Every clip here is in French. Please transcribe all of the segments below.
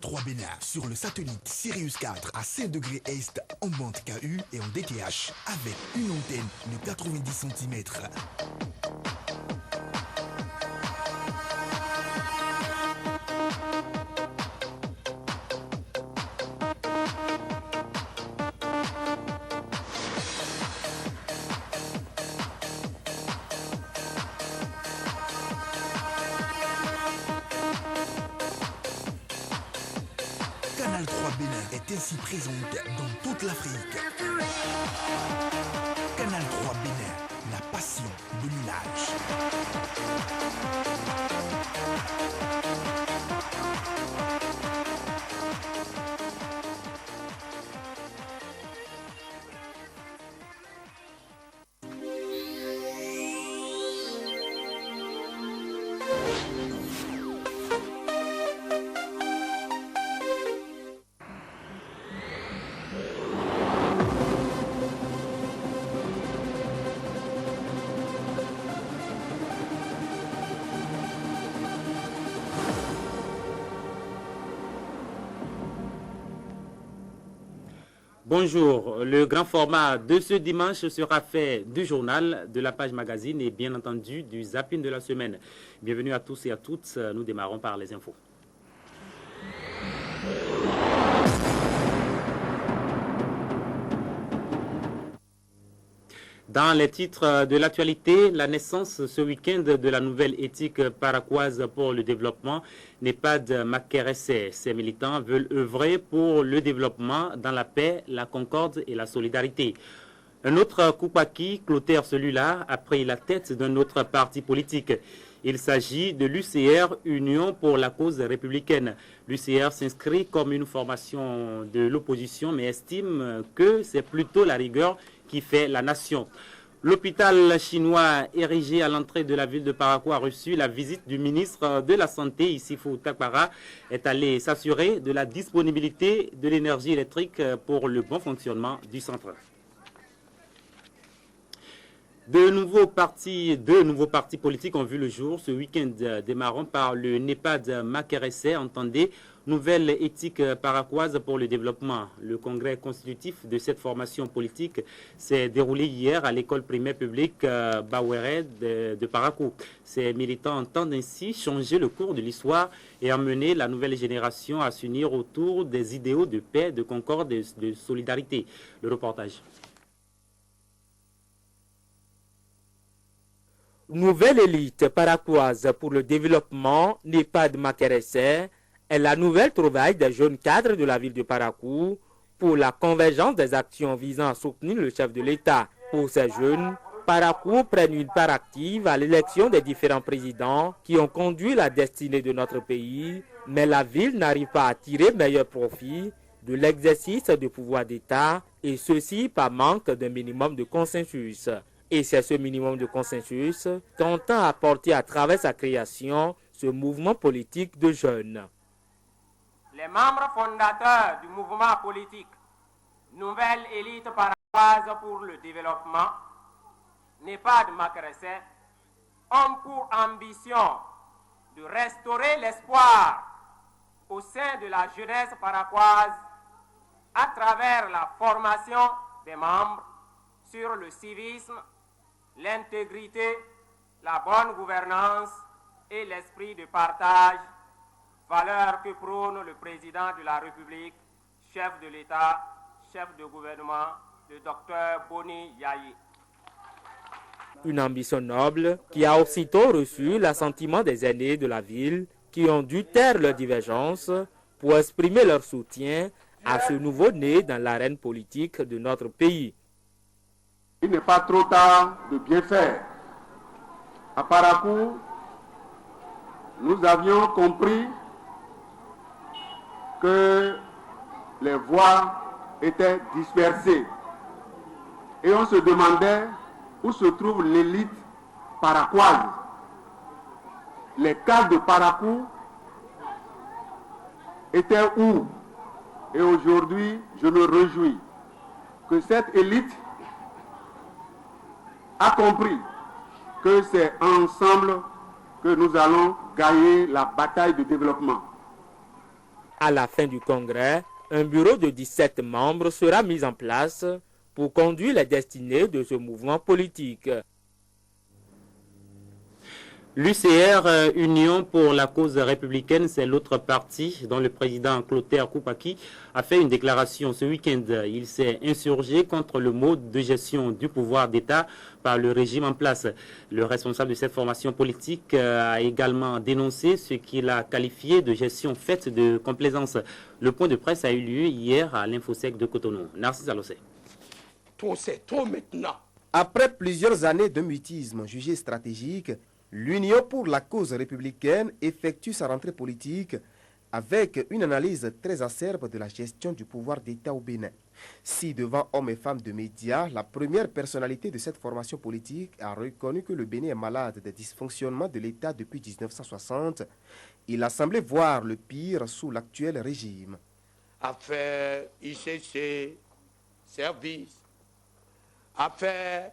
3 Bénin sur le satellite Sirius 4 à 5 degrés Est en bande KU et en DTH avec une antenne de 90 cm. Canal 3 Bénin est ainsi présente dans toute l'Afrique. Canal 3 Bénin, la passion de l'image. Bonjour, le grand format de ce dimanche sera fait du journal, de la page magazine et bien entendu du zapping de la semaine. Bienvenue à tous et à toutes, nous démarrons par les infos. Dans les titres de l'actualité, la naissance ce week-end de la nouvelle éthique paraquoise pour le développement NEPAD Makeresse. Ces militants veulent œuvrer pour le développement dans la paix, la concorde et la solidarité. Un autre Koupaki, Clotaire celui-là, a pris la tête d'un autre parti politique. Il s'agit de l'UCR, Union pour la cause républicaine. L'UCR s'inscrit comme une formation de l'opposition, mais estime que c'est plutôt la rigueur qui fait la nation. L'hôpital chinois érigé à l'entrée de la ville de Parakou a reçu la visite du ministre de la Santé, Issifou Takbara, est allé s'assurer de la disponibilité de l'énergie électrique pour le bon fonctionnement du centre. Deux nouveaux partis politiques ont vu le jour ce week-end, démarrant par le NEPAD Makeresse, entendez nouvelle éthique paraquoise pour le développement. Le congrès constitutif de cette formation politique s'est déroulé hier à l'école primaire publique Bawere de Parakou. Ces militants entendent ainsi changer le cours de l'histoire et emmener la nouvelle génération à s'unir autour des idéaux de paix, de concorde et de solidarité. Le reportage. Nouvelle élite paraquoise pour le développement, NEPAD Makeresse, est la nouvelle trouvaille des jeunes cadres de la ville de Parakou pour la convergence des actions visant à soutenir le chef de l'État. Pour ces jeunes, Parakou prennent une part active à l'élection des différents présidents qui ont conduit la destinée de notre pays, mais la ville n'arrive pas à tirer meilleur profit de l'exercice du pouvoir d'État, et ceci par manque d'un minimum de consensus. Et c'est ce minimum de consensus tentant à porter à travers sa création ce mouvement politique de jeunes. Les membres fondateurs du mouvement politique Nouvelle Élite Paraquoise pour le développement, NEPAD Makeresse, ont pour ambition de restaurer l'espoir au sein de la jeunesse paraquoise à travers la formation des membres sur le civisme, l'intégrité, la bonne gouvernance et l'esprit de partage, valeurs que prône le président de la République, chef de l'État, chef de gouvernement, le docteur Boni Yaye. Une ambition noble qui a aussitôt reçu l'assentiment des aînés de la ville qui ont dû taire leurs divergences pour exprimer leur soutien à ce nouveau-né dans l'arène politique de notre pays. Il n'est pas trop tard de bien faire. À Parakou, nous avions compris que les voix étaient dispersées et on se demandait où se trouve l'élite paraquoise. Les cadres de Parakou étaient où? Et aujourd'hui, je me réjouis que cette élite a compris que c'est ensemble que nous allons gagner la bataille de développement. À la fin du congrès, un bureau de 17 membres sera mis en place pour conduire les destinées de ce mouvement politique. L'UCR, Union pour la cause républicaine, c'est l'autre parti dont le président Clotaire Koupaki a fait une déclaration ce week-end. Il s'est insurgé contre le mode de gestion du pouvoir d'État par le régime en place. Le responsable de cette formation politique a également dénoncé ce qu'il a qualifié de gestion faite de complaisance. Le point de presse a eu lieu hier à l'Infosec de Cotonou. Narcisse Alossé. Trop, c'est trop maintenant. Après plusieurs années de mutisme jugé stratégique, l'Union pour la cause républicaine effectue sa rentrée politique avec une analyse très acerbe de la gestion du pouvoir d'État au Bénin. Si devant hommes et femmes de médias, la première personnalité de cette formation politique a reconnu que le Bénin est malade des dysfonctionnements de l'État depuis 1960, il a semblé voir le pire sous l'actuel régime. Affaire ICC, service, affaire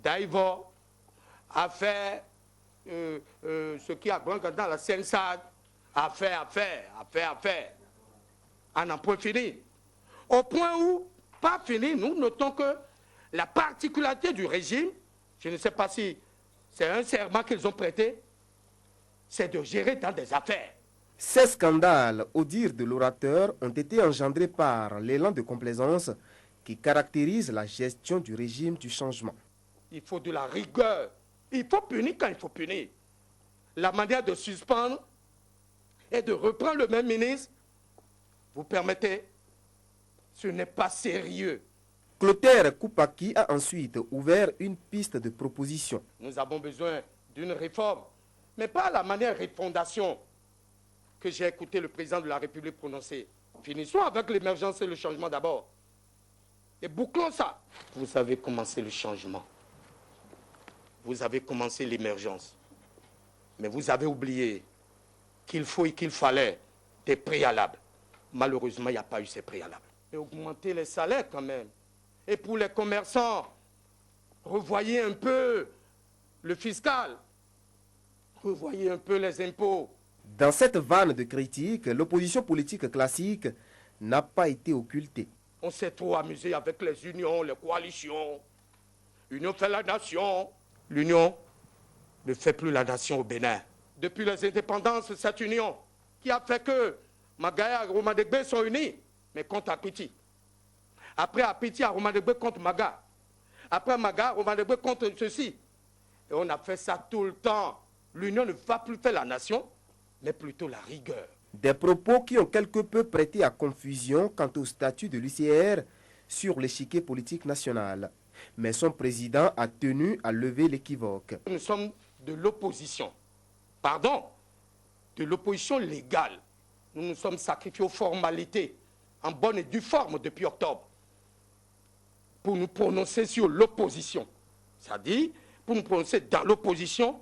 d'Aïvo, affaire ce qui a dans la Seine-Sade, affaire. On n'en peut finir. Au point où, pas fini, nous notons que la particularité du régime, je ne sais pas si c'est un serment qu'ils ont prêté, c'est de gérer dans des affaires. Ces scandales, au dire de l'orateur, ont été engendrés par l'élan de complaisance qui caractérise la gestion du régime du changement. Il faut de la rigueur. Il faut punir quand il faut punir. La manière de suspendre et de reprendre le même ministre, vous permettez, ce n'est pas sérieux. Clotaire Koupaki a ensuite ouvert une piste de proposition. Nous avons besoin d'une réforme, mais pas à la manière refondation que j'ai écouté le président de la République prononcer. Finissons avec l'émergence et le changement d'abord. Et bouclons ça. Vous avez commencé le changement. Vous avez commencé l'émergence. Mais vous avez oublié qu'il faut et qu'il fallait des préalables. Malheureusement, il n'y a pas eu ces préalables. Et augmenter les salaires quand même. Et pour les commerçants, revoyez un peu le fiscal. Revoyez un peu les impôts. Dans cette vanne de critiques, l'opposition politique classique n'a pas été occultée. On s'est trop amusé avec les unions, les coalitions. L'union fait la nation. L'union ne fait plus la nation au Bénin. Depuis les indépendances, cette union qui a fait que Maga et Romadegbe sont unis, mais contre Apiti. Après Apiti, Romadegbe contre Maga. Après Maga, Romadegbe contre ceci. Et on a fait ça tout le temps. L'union ne va plus faire la nation, mais plutôt la rigueur. Des propos qui ont quelque peu prêté à confusion quant au statut de l'UCR sur l'échiquier politique national. Mais son président a tenu à lever l'équivoque. Nous sommes de l'opposition. Pardon, de l'opposition légale. Nous nous sommes sacrifiés aux formalités, en bonne et due forme depuis octobre, pour nous prononcer sur l'opposition. C'est-à-dire, pour nous prononcer dans l'opposition,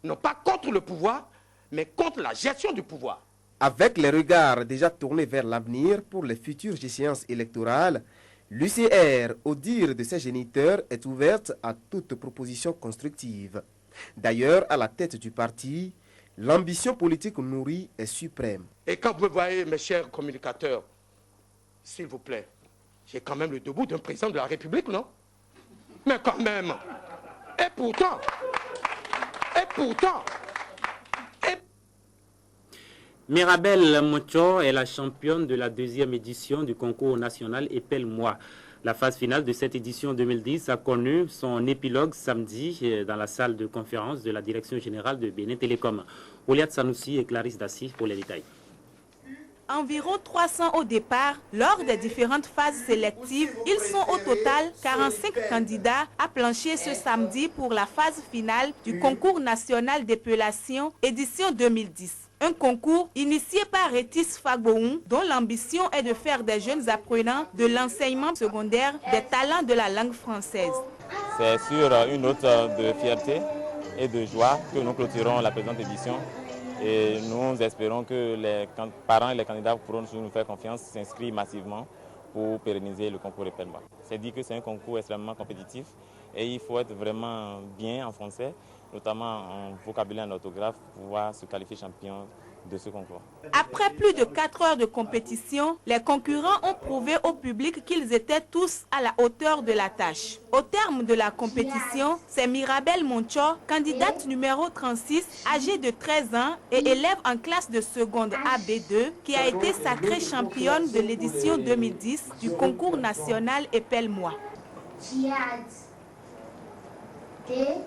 non pas contre le pouvoir, mais contre la gestion du pouvoir. Avec les regards déjà tournés vers l'avenir pour les futures échéances électorales, l'UCR, au dire de ses géniteurs, est ouverte à toute proposition constructive. D'ailleurs, à la tête du parti, l'ambition politique nourrie est suprême. Et quand vous me voyez, mes chers communicateurs, s'il vous plaît, j'ai quand même le debout d'un président de la République, non? Mais quand même. Et pourtant, Mirabel Mocho est la championne de la deuxième édition du concours national Épelle-moi. La phase finale de cette édition 2010 a connu son épilogue samedi dans la salle de conférence de la Direction générale de Bénin Télécom. Oliat Sanoussi et Clarisse Dassi pour les détails. Environ 300 au départ, lors des différentes phases sélectives, ils sont au total 45 candidats à plancher ce samedi pour la phase finale du concours national d'épellation édition 2010. Un concours initié par Rétis Fagboun, dont l'ambition est de faire des jeunes apprenants de l'enseignement secondaire des talents de la langue française. C'est sur une note de fierté et de joie que nous clôturons la présente édition. Et nous espérons que les parents et les candidats pourront nous faire confiance, s'inscrire massivement pour pérenniser le concours Épelle-moi. C'est dit que c'est un concours extrêmement compétitif et il faut être vraiment bien en français, notamment en vocabulaire et en orthographe, pour pouvoir se qualifier champion de ce concours. Après plus de 4 heures de compétition, les concurrents ont prouvé au public qu'ils étaient tous à la hauteur de la tâche. Au terme de la compétition, c'est Mirabel Moncho, candidate numéro 36, âgée de 13 ans et élève en classe de seconde AB2, qui a été sacrée championne de l'édition 2010 du concours national Épelle-moi. Djihad. D-J-I-H-A-D.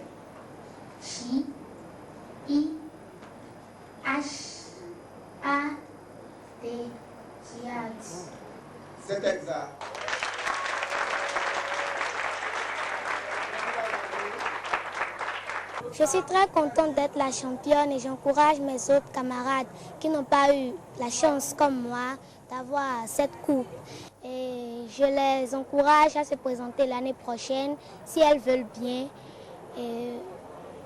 Djihad. C'est exact. Je suis très contente d'être la championne et j'encourage mes autres camarades qui n'ont pas eu la chance comme moi d'avoir cette coupe. Et je les encourage à se présenter l'année prochaine si elles veulent bien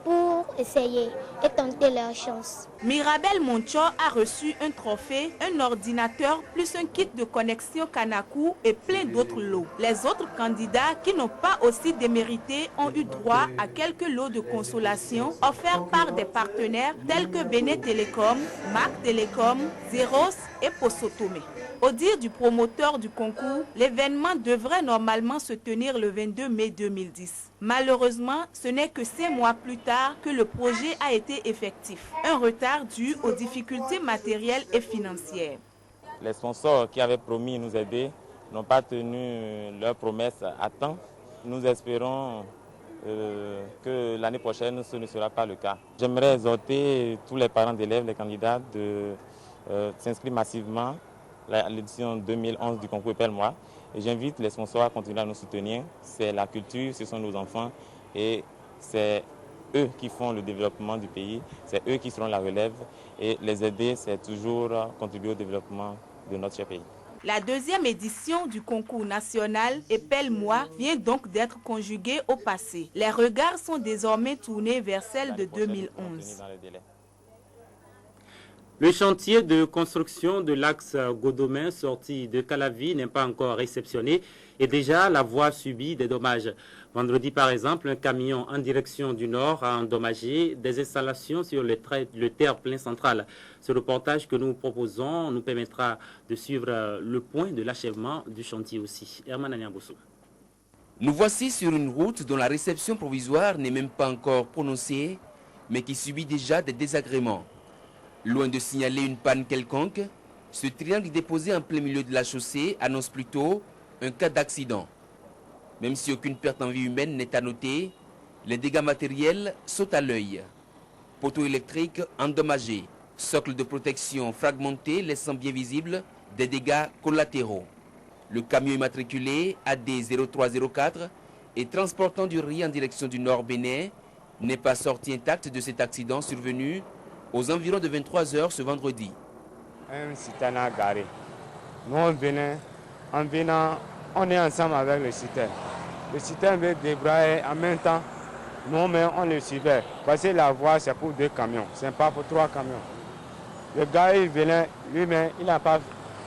pour essayer et tenter leur chance. Mirabel Moncho a reçu un trophée, un ordinateur plus un kit de connexion Kanaku et plein d'autres lots. Les autres candidats qui n'ont pas aussi démérité ont eu droit à quelques lots de consolation offerts par des partenaires tels que Béné Télécom, Mac Télécom, Zeros et Posotome. Au dire du promoteur du concours, l'événement devrait normalement se tenir le 22 mai 2010. Malheureusement, ce n'est que 5 mois plus tard que le projet a été effectif. Un retard dû aux difficultés matérielles et financières. Les sponsors qui avaient promis nous aider n'ont pas tenu leurs promesses à temps. Nous espérons que l'année prochaine, ce ne sera pas le cas. J'aimerais exhorter tous les parents d'élèves, les candidats, de s'inscrire massivement à l'édition 2011 du concours Épelle-moi. Et j'invite les sponsors à continuer à nous soutenir. C'est la culture, ce sont nos enfants et c'est eux qui font le développement du pays, c'est eux qui seront la relève et les aider, c'est toujours contribuer au développement de notre cher pays. La deuxième édition du concours national Épelle-moi vient donc d'être conjuguée au passé. Les regards sont désormais tournés vers celle de 2011. Le chantier de construction de l'axe Godomain sorti de Calavi n'est pas encore réceptionné et déjà la voie subit des dommages. Vendredi par exemple, un camion en direction du nord a endommagé des installations sur le terre-plein central. Ce reportage que nous proposons nous permettra de suivre le point de l'achèvement du chantier aussi. Herman Anyamboso. Nous voici sur une route dont la réception provisoire n'est même pas encore prononcée, mais qui subit déjà des désagréments. Loin de signaler une panne quelconque, ce triangle déposé en plein milieu de la chaussée annonce plutôt un cas d'accident. Même si aucune perte en vie humaine n'est à noter, les dégâts matériels sautent à l'œil. Poteaux électriques endommagés, socle de protection fragmenté laissant bien visibles des dégâts collatéraux. Le camion immatriculé AD 0304 et transportant du riz en direction du nord Bénin n'est pas sorti intact de cet accident survenu aux environs de 23 h ce vendredi. Un citerne a garé. Nous en venant, on est ensemble avec le citerne. Le citerne veut débrayer en même temps. Nous, mais on le suivait. Parce que la voie, c'est pour 2 camions. Ce n'est pas pour 3 camions. Le gars, il venait, lui-même,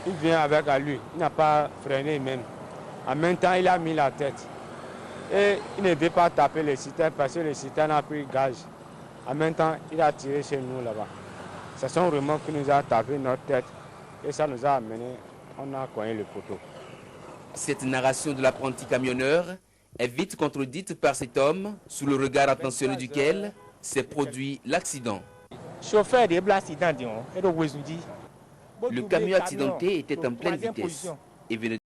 il vient avec à lui. Il n'a pas freiné même. En même temps, il a mis la tête. Et il ne devait pas taper le citerne parce que le citerne a pris gage. En même temps, il a tiré chez nous là-bas. C'est son remorque qui nous a tapé notre tête et ça nous a amené, on a cogné le poteau. Cette narration de l'apprenti camionneur est vite contredite par cet homme, sous le regard attentionné duquel s'est produit l'accident. Le camion accidenté était en pleine vitesse et venait